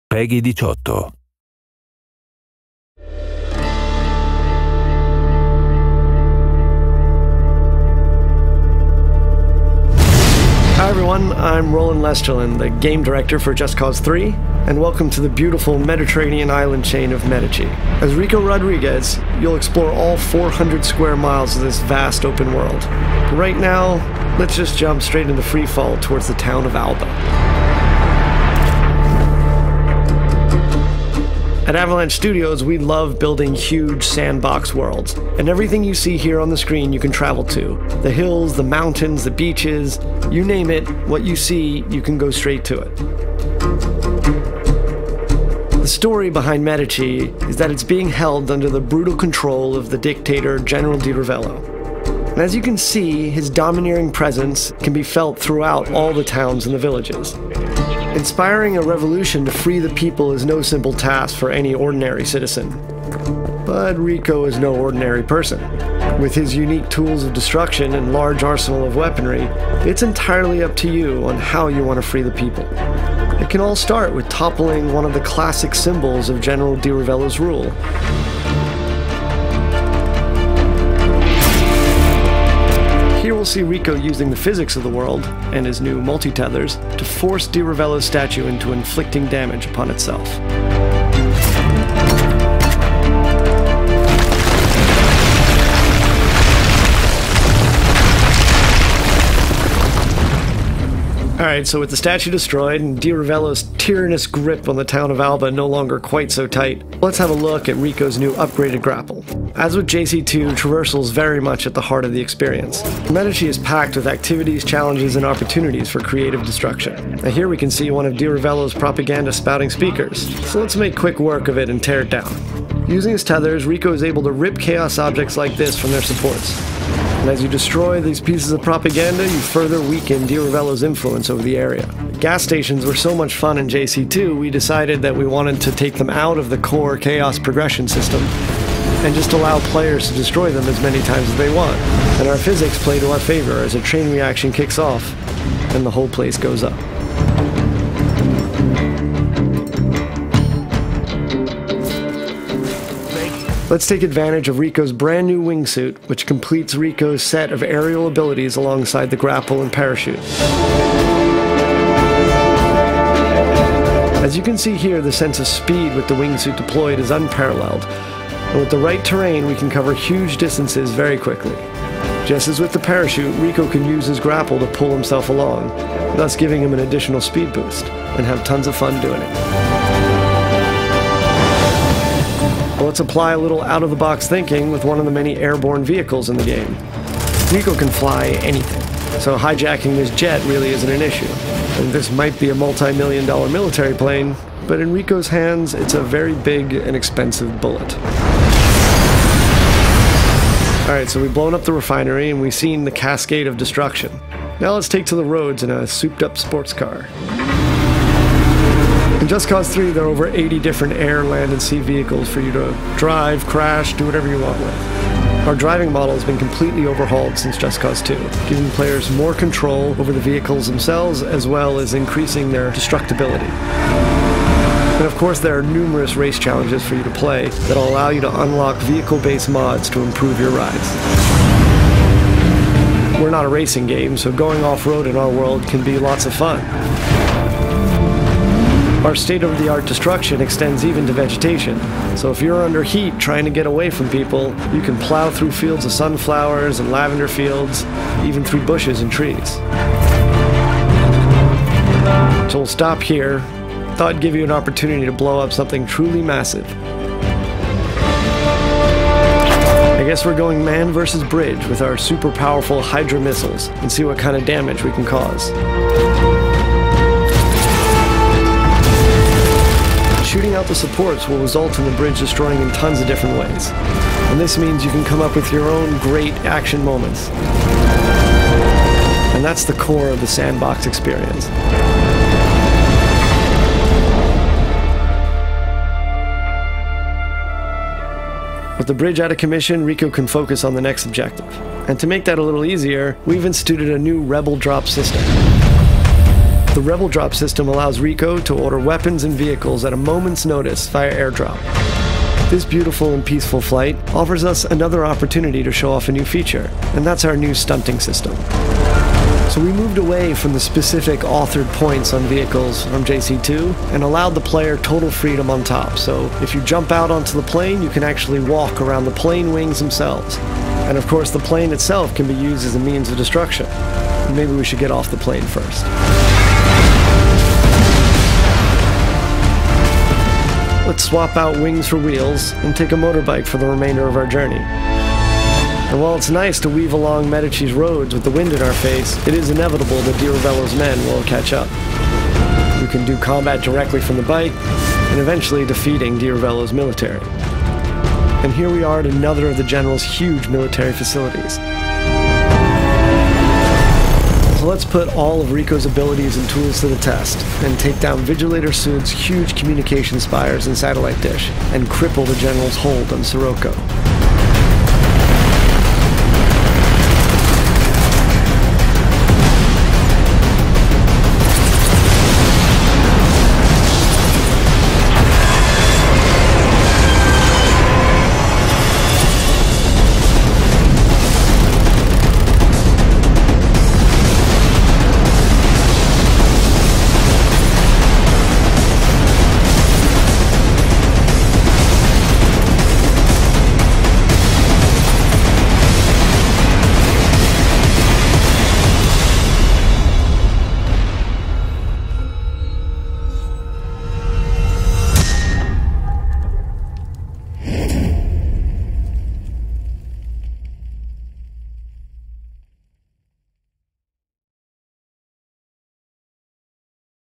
Peggy 18. Hi everyone, I'm Roland Lesterlin, the game director for Just Cause 3, and welcome to the beautiful Mediterranean island chain of Medici. As Rico Rodriguez, you'll explore all 400 square miles of this vast open world. But right now, let's just jump straight into free fall towards the town of Alba. At Avalanche Studios, we love building huge sandbox worlds, and everything you see here on the screen you can travel to. The hills, the mountains, the beaches, you name it, what you see, you can go straight to it. The story behind Medici is that it's being held under the brutal control of the dictator General Di Ravello. And as you can see, his domineering presence can be felt throughout all the towns and the villages. Inspiring a revolution to free the people is no simple task for any ordinary citizen. But Rico is no ordinary person. With his unique tools of destruction and large arsenal of weaponry, it's entirely up to you on how you want to free the people. It can all start with toppling one of the classic symbols of General Di Ravello's rule. Here we'll see Rico using the physics of the world, and his new multi-tethers, to force Di Ravello's statue into inflicting damage upon itself. Alright, so with the statue destroyed and Di Ravello's tyrannous grip on the town of Alba no longer quite so tight, let's have a look at Rico's new upgraded grapple. As with JC2, traversal is very much at the heart of the experience. Medici is packed with activities, challenges, and opportunities for creative destruction. Now here we can see one of Di Ravello's propaganda spouting speakers, so let's make quick work of it and tear it down. Using his tethers, Rico is able to rip chaos objects like this from their supports. And as you destroy these pieces of propaganda, you further weaken Di Ravello's influence over the area. Gas stations were so much fun in JC2, we decided that we wanted to take them out of the core chaos progression system and just allow players to destroy them as many times as they want. And our physics play to our favor as a chain reaction kicks off and the whole place goes up. Let's take advantage of Rico's brand new wingsuit, which completes Rico's set of aerial abilities alongside the grapple and parachute. As you can see here, the sense of speed with the wingsuit deployed is unparalleled, and with the right terrain we can cover huge distances very quickly. Just as with the parachute, Rico can use his grapple to pull himself along, thus giving him an additional speed boost, and have tons of fun doing it. Let's apply a little out-of-the-box thinking with one of the many airborne vehicles in the game. Rico can fly anything, so hijacking this jet really isn't an issue. And this might be a multi-million-dollar military plane, but in Rico's hands, it's a very big and expensive bullet. Alright, so we've blown up the refinery and we've seen the cascade of destruction. Now let's take to the roads in a souped-up sports car. In Just Cause 3, there are over 80 different air, land, and sea vehicles for you to drive, crash, do whatever you want with. Our driving model has been completely overhauled since Just Cause 2, giving players more control over the vehicles themselves, as well as increasing their destructibility. And of course, there are numerous race challenges for you to play that will allow you to unlock vehicle-based mods to improve your rides. We're not a racing game, so going off-road in our world can be lots of fun. Our state-of-the-art destruction extends even to vegetation, so if you're under heat trying to get away from people, you can plow through fields of sunflowers and lavender fields, even through bushes and trees. So we'll stop here. Thought I'd give you an opportunity to blow up something truly massive. I guess we're going man versus bridge with our super powerful Hydra missiles and see what kind of damage we can cause. Shooting out the supports will result in the bridge destroying in tons of different ways. And this means you can come up with your own great action moments. And that's the core of the sandbox experience. With the bridge out of commission, Rico can focus on the next objective. And to make that a little easier, we've instituted a new rebel drop system. The Rebel Drop system allows Rico to order weapons and vehicles at a moment's notice via airdrop. This beautiful and peaceful flight offers us another opportunity to show off a new feature, and that's our new stunting system. So we moved away from the specific authored points on vehicles from JC2 and allowed the player total freedom on top. So if you jump out onto the plane, you can actually walk around the plane wings themselves. And of course, the plane itself can be used as a means of destruction. Maybe we should get off the plane first. Let's swap out wings for wheels and take a motorbike for the remainder of our journey. And while it's nice to weave along Medici's roads with the wind in our face, it is inevitable that Diravello's men will catch up. We can do combat directly from the bike, and eventually defeating Diravello's military. And here we are at another of the General's huge military facilities. So let's put all of Rico's abilities and tools to the test, and take down Vigilator Sud's huge communication spires and satellite dish, and cripple the General's hold on Sirocco.